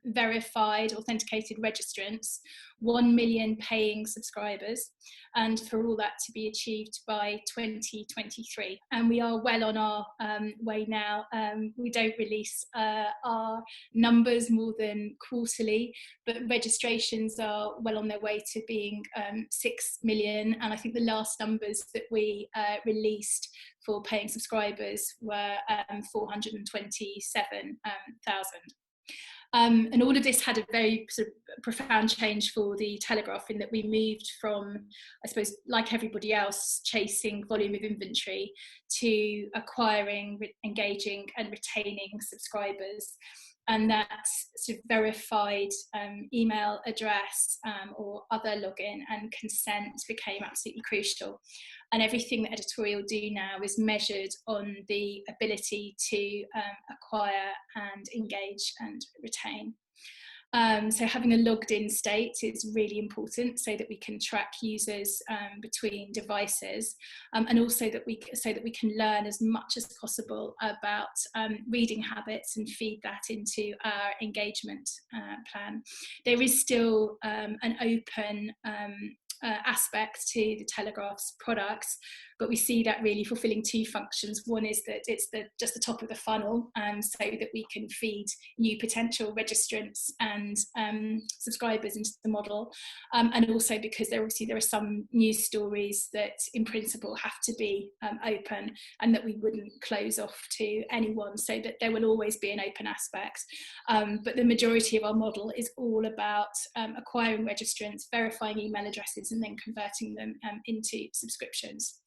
verified, authenticated registrants, 1 million paying subscribers, and for all that to be achieved by 2023. And we are well on our way now. We don't release our numbers more than quarterly, but registrations are well on their way to being 6 million. And I think the last numbers that we released for paying subscribers were 427,000. And all of this had a very sort of profound change for the Telegraph, in that we moved from, I suppose, like everybody else, chasing volume of inventory, to acquiring, engaging and retaining subscribers. And that sort of verified email address or other login and consent became absolutely crucial. And everything that editorial do now is measured on the ability to acquire and engage and retain. So having a logged in state is really important, so that we can track users between devices, and also that we can learn as much as possible about reading habits and feed that into our engagement plan. There is still an open aspect to the Telegraph's products, but we see that really fulfilling two functions. One is that it's just the top of the funnel, so that we can feed new potential registrants and subscribers into the model, and also because there are some news stories that in principle have to be open, and that we wouldn't close off to anyone, so that there will always be an open aspect. But the majority of our model is all about acquiring registrants, verifying email addresses, and then converting them into subscriptions.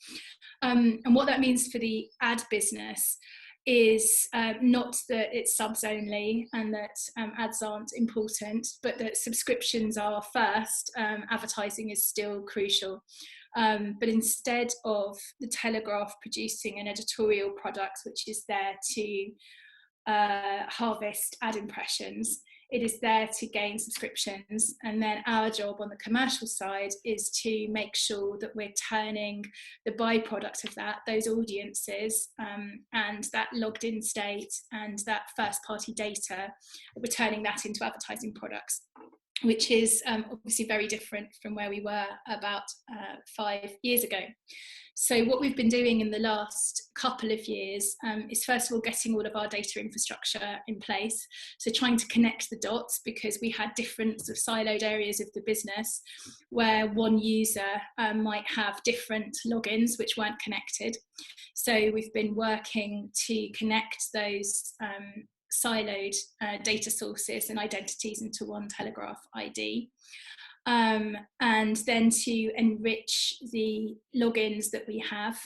And what that means for the ad business is not that it's subs only and that ads aren't important, but that subscriptions are first. Advertising is still crucial. But instead of the Telegraph producing an editorial product which is there to harvest ad impressions, it is there to gain subscriptions. And then our job on the commercial side is to make sure that we're turning the byproduct of that, those audiences and that logged in state and that first party data, we're turning that into advertising products, which is obviously very different from where we were about 5 years ago. So what we've been doing in the last couple of years is, first of all, getting all of our data infrastructure in place. So trying to connect the dots, because we had different sort of siloed areas of the business where one user might have different logins which weren't connected. So we've been working to connect those siloed data sources and identities into one Telegraph ID. And then to enrich the logins that we have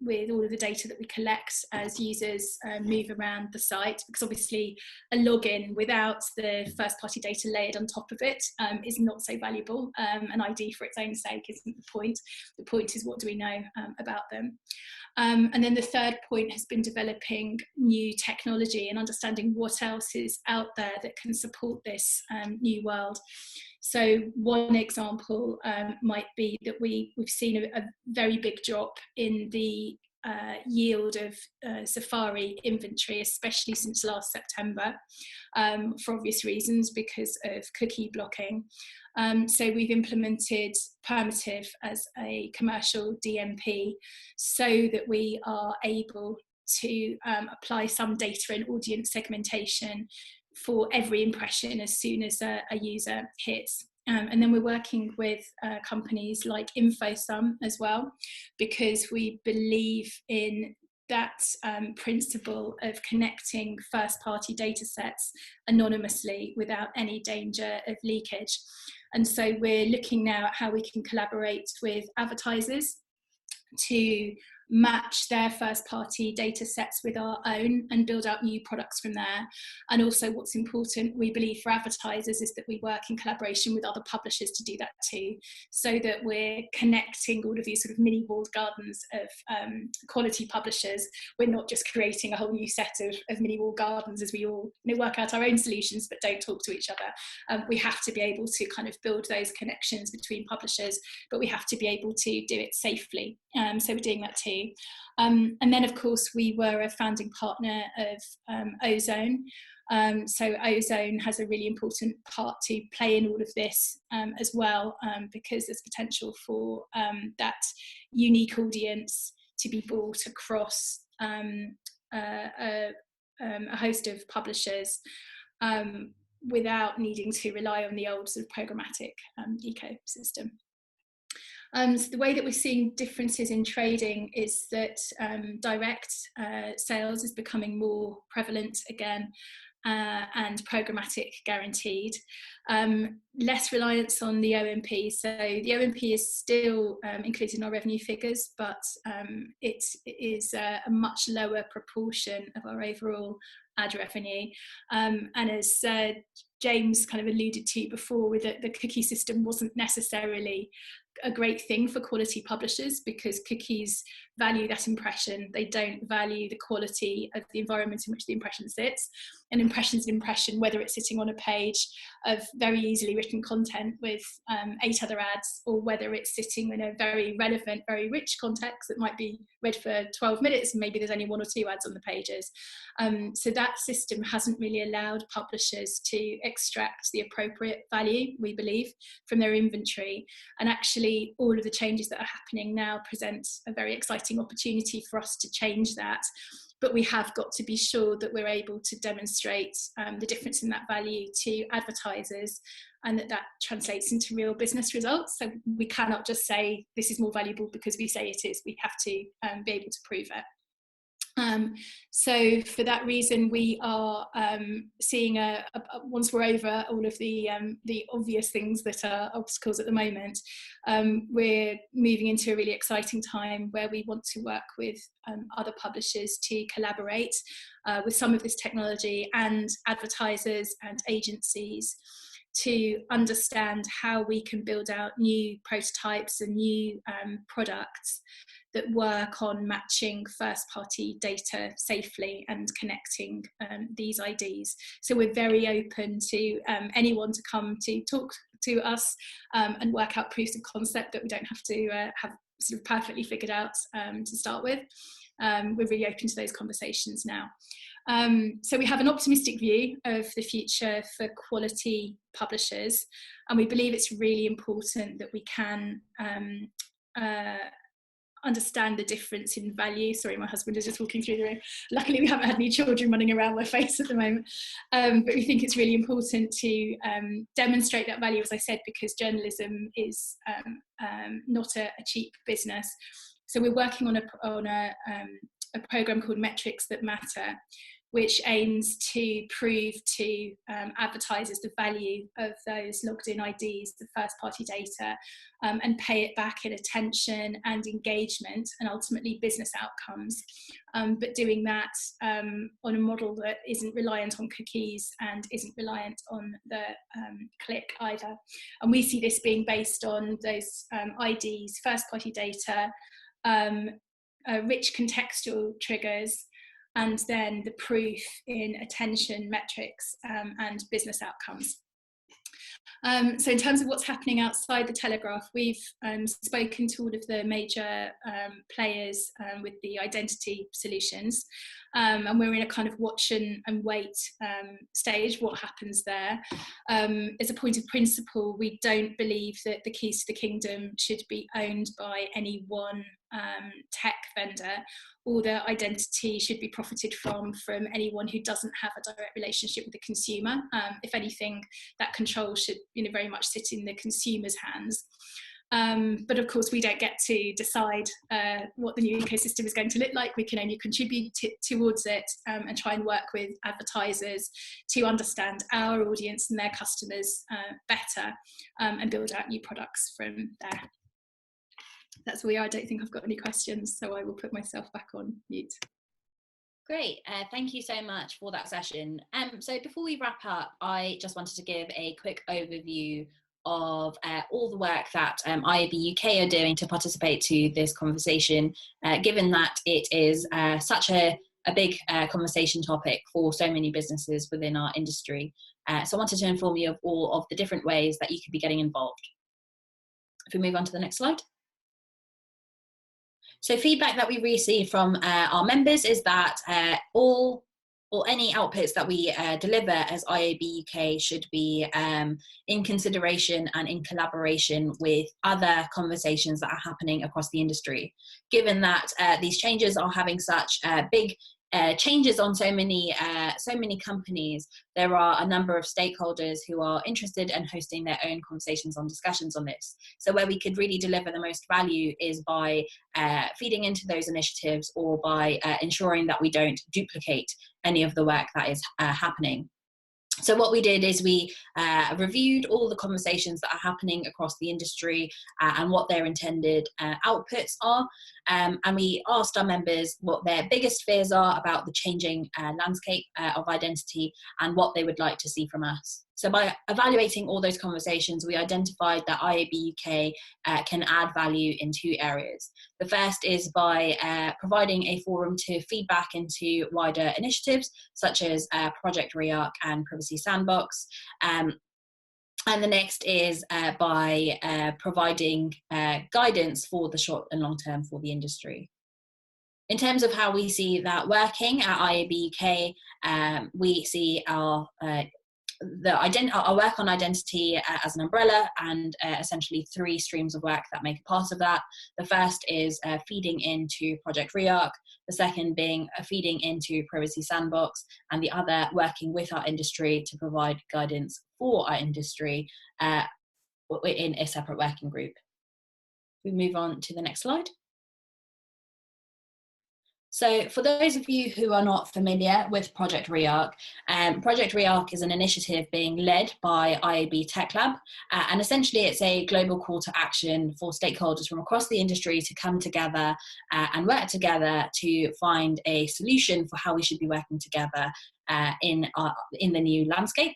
with all of the data that we collect as users move around the site, because obviously a login without the first party data layered on top of it is not so valuable. An ID for its own sake isn't the point. The point is, what do we know about them? And then the third point has been developing new technology and understanding what else is out there that can support this new world. So one example might be that we've seen a very big drop in the yield of Safari inventory, especially since last September, for obvious reasons, because of cookie blocking. So we've implemented Permitive as a commercial DMP so that we are able to apply some data and audience segmentation for every impression as soon as a user hits And then we're working with companies like InfoSum as well, because we believe in that principle of connecting first-party data sets anonymously without any danger of leakage. And so we're looking now at how we can collaborate with advertisers to match their first-party data sets with our own and build out new products from there. And also what's important, we believe, for advertisers is that we work in collaboration with other publishers to do that too, so that we're connecting all of these sort of mini walled gardens of quality publishers. We're not just creating a whole new set of mini walled gardens as we all work out our own solutions but don't talk to each other. We have to be able to kind of build those connections between publishers, but we have to be able to do it safely. So we're doing that too. And then, of course, we were a founding partner of Ozone. So Ozone has a really important part to play in all of this as well, because there's potential for that unique audience to be brought across a host of publishers without needing to rely on the old sort of programmatic ecosystem. So the way that we're seeing differences in trading is that direct sales is becoming more prevalent again, and programmatic guaranteed. Less reliance on the OMP. So the OMP is still included in our revenue figures, but it is a much lower proportion of our overall ad revenue. And as James kind of alluded to before, with the cookie system wasn't necessarily a great thing for quality publishers, because cookies value that impression. They don't value the quality of the environment in which the impression sits. An impression is an impression, whether it's sitting on a page of very easily written content with 8 other ads, or whether it's sitting in a very relevant, very rich context that might be read for 12 minutes and maybe there's only 1 or 2 ads on the pages. So that system hasn't really allowed publishers to extract the appropriate value, we believe, from their inventory. And actually all of the changes that are happening now present a very exciting opportunity for us to change that. But we have got to be sure that we're able to demonstrate the difference in that value to advertisers, and that translates into real business results. So we cannot just say this is more valuable because we say it is. We have to be able to prove it. So for that reason, we are seeing once we're over all of the obvious things that are obstacles at the moment, we're moving into a really exciting time where we want to work with other publishers to collaborate with some of this technology and advertisers and agencies to understand how we can build out new prototypes and new products that work on matching first-party data safely and connecting these IDs. So we're very open to anyone to come to talk to us and work out proofs of concept that we don't have to have sort of perfectly figured out to start with. We're really open to those conversations now. So we have an optimistic view of the future for quality publishers, and we believe it's really important that we can understand the difference in value. Sorry, my husband is just walking through the room. Luckily, we haven't had any children running around my face at the moment. But we think it's really important to demonstrate that value, as I said, because journalism is not a cheap business. So we're working on a program called Metrics That Matter, which aims to prove to advertisers the value of those logged in IDs, the first party data, and pay it back in attention and engagement and ultimately business outcomes. But doing that on a model that isn't reliant on cookies and isn't reliant on the click either. And we see this being based on those IDs, first party data, rich contextual triggers, and then the proof in attention metrics and business outcomes. So in terms of what's happening outside the Telegraph, we've spoken to all of the major players with the identity solutions. and we're in a kind of watch and wait stage. What happens there? As a point of principle, we don't believe that the keys to the kingdom should be owned by any one tech vendor, or the identity should be profited from anyone who doesn't have a direct relationship with the consumer. If anything, that control should, very much sit in the consumer's hands. But of course, we don't get to decide what the new ecosystem is going to look like. We can only contribute towards it, and try and work with advertisers to understand our audience and their customers better, and build out new products from there. That's where we are. I don't think I've got any questions, so I will put myself back on mute. Great, thank you so much for that session. So before we wrap up, I just wanted to give a quick overview of all the work that IAB UK are doing to participate to this conversation, given that it is such a big conversation topic for so many businesses within our industry. So I wanted to inform you of all of the different ways that you could be getting involved. If we move on to the next slide. So feedback that we receive from our members is that all or any outputs that we deliver as IAB UK should be in consideration and in collaboration with other conversations that are happening across the industry. Given that these changes are having such big changes on so many companies, there are a number of stakeholders who are interested in hosting their own conversations on discussions on this. So where we could really deliver the most value is by feeding into those initiatives, or by ensuring that we don't duplicate any of the work that is happening. So what we did is we reviewed all the conversations that are happening across the industry and what their intended outputs are. And we asked our members what their biggest fears are about the changing landscape of identity and what they would like to see from us. So by evaluating all those conversations, we identified that IAB UK can add value in two areas. The first is by providing a forum to feedback into wider initiatives, such as Project Rearc and Privacy Sandbox. And the next is by providing guidance for the short and long term for the industry. In terms of how we see that working at IAB UK, we see our work on identity as an umbrella, and essentially three streams of work that make a part of that. The first is feeding into Project Rearc, the second being feeding into Privacy Sandbox, and the other working with our industry to provide guidance for our industry in a separate working group. We move on to the next slide. So for those of you who are not familiar with Project Rearc, Project Rearc is an initiative being led by IAB Tech Lab, and essentially it's a global call to action for stakeholders from across the industry to come together and work together to find a solution for how we should be working together in the new landscape.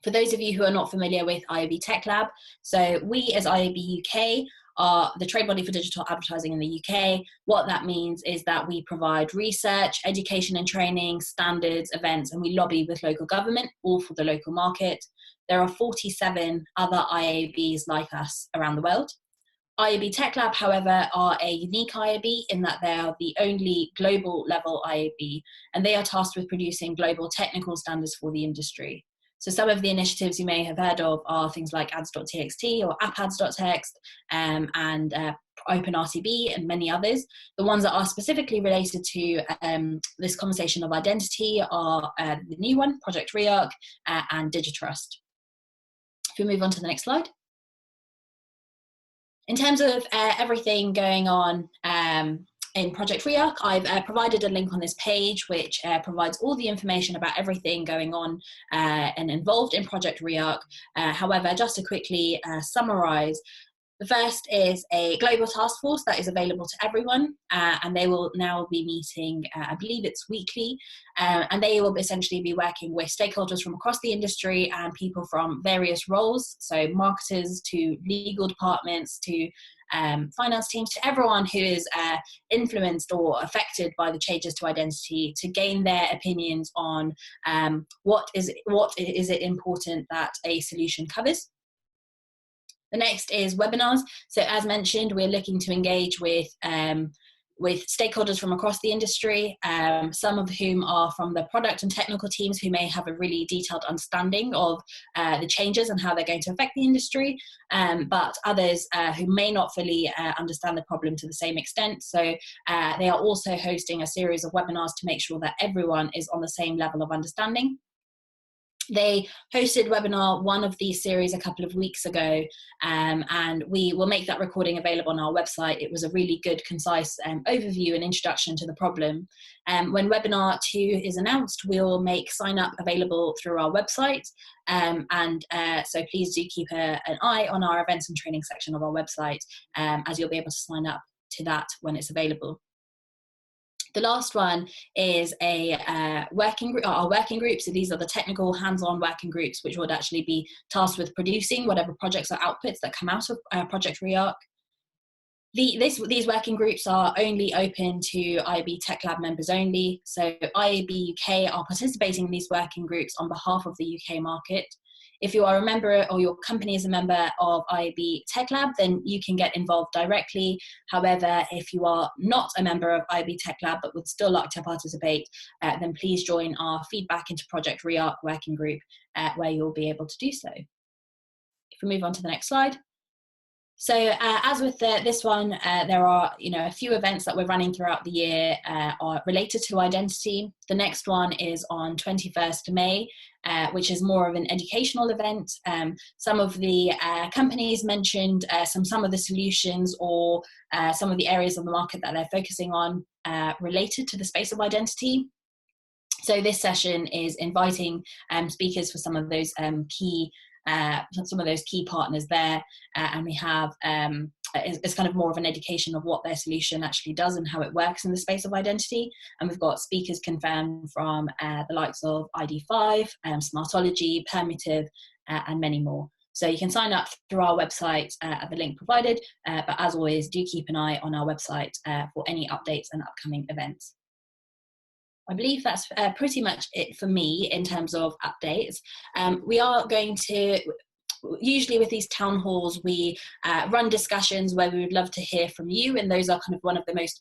For those of you who are not familiar with IAB Tech Lab, so we as IAB UK are the trade body for digital advertising in the UK. What that means is that we provide research, education and training, standards, events, and we lobby with local government, all for the local market. There are 47 other IABs like us around the world. IAB Tech Lab, however, are a unique IAB in that they are the only global level IAB, and they are tasked with producing global technical standards for the industry. So some of the initiatives you may have heard of are things like ads.txt or appads.txt and OpenRTB and many others. The ones that are specifically related to this conversation of identity are the new one, Project Rearc, and Digitrust. If we move on to the next slide. In terms of everything going on in Project Rearc, I've provided a link on this page which provides all the information about everything going on and involved in Project Rearc. However, just to quickly summarize, the first is a global task force that is available to everyone, and they will now be meeting, I believe it's weekly, and they will essentially be working with stakeholders from across the industry and people from various roles, so marketers to legal departments to finance teams, to everyone who is influenced or affected by the changes to identity, to gain their opinions on what is it important that a solution covers. The next is webinars. So as mentioned, we're looking to engage with with stakeholders from across the industry, some of whom are from the product and technical teams who may have a really detailed understanding of the changes and how they're going to affect the industry, but others who may not fully understand the problem to the same extent. So they are also hosting a series of webinars to make sure that everyone is on the same level of understanding. They hosted webinar 1 of these series a couple of weeks ago, and we will make that recording available on our website. It was a really good, concise overview and introduction to the problem. When webinar 2 is announced, we'll make sign up available through our website, so please do keep an eye on our events and training section of our website, as you'll be able to sign up to that when it's available. The last one is a working group, our working group. So these are the technical hands-on working groups, which would actually be tasked with producing whatever projects or outputs that come out of Project Rearc. These working groups are only open to IAB Tech Lab members only. So IAB UK are participating in these working groups on behalf of the UK market. If you are a member or your company is a member of IAB Tech Lab, then you can get involved directly. However, if you are not a member of IAB Tech Lab but would still like to participate, then please join our Feedback into Project Rearc working group, where you'll be able to do so. If we move on to the next slide. So as with this one, there are a few events that we're running throughout the year are related to identity. The next one is on 21st May, which is more of an educational event. Some of the companies mentioned some of the solutions or some of the areas of the market that they're focusing on related to the space of identity. So this session is inviting speakers for some of those key partners there, and we have it's kind of more of an education of what their solution actually does and how it works in the space of identity. And we've got speakers confirmed from the likes of ID5, Smartology, Permutive, and many more. So you can sign up through our website at the link provided, but as always, do keep an eye on our website for any updates and upcoming events. I believe that's pretty much it for me in terms of updates. We are going to, usually with these town halls, we run discussions where we would love to hear from you, and those are kind of one of the most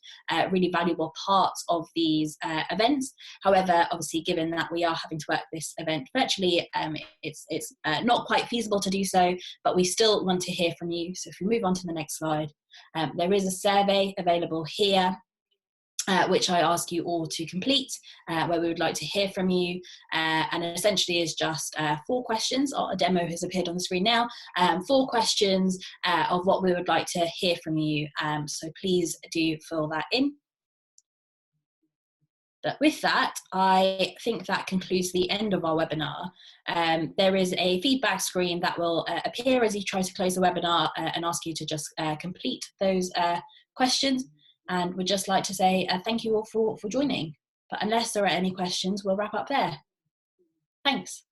really valuable parts of these events. However, obviously, given that we are having to work this event virtually, it's not quite feasible to do so, but we still want to hear from you. So if we move on to the next slide, there is a survey available here, which I ask you all to complete, where we would like to hear from you, and it essentially is just 4 questions. A demo has appeared on the screen now. 4 questions of what we would like to hear from you, so please do fill that in. But with that, I think that concludes the end of our webinar. There is a feedback screen that will appear as you try to close the webinar and ask you to just complete those questions. And would just like to say thank you all for joining. But unless there are any questions, we'll wrap up there. Thanks.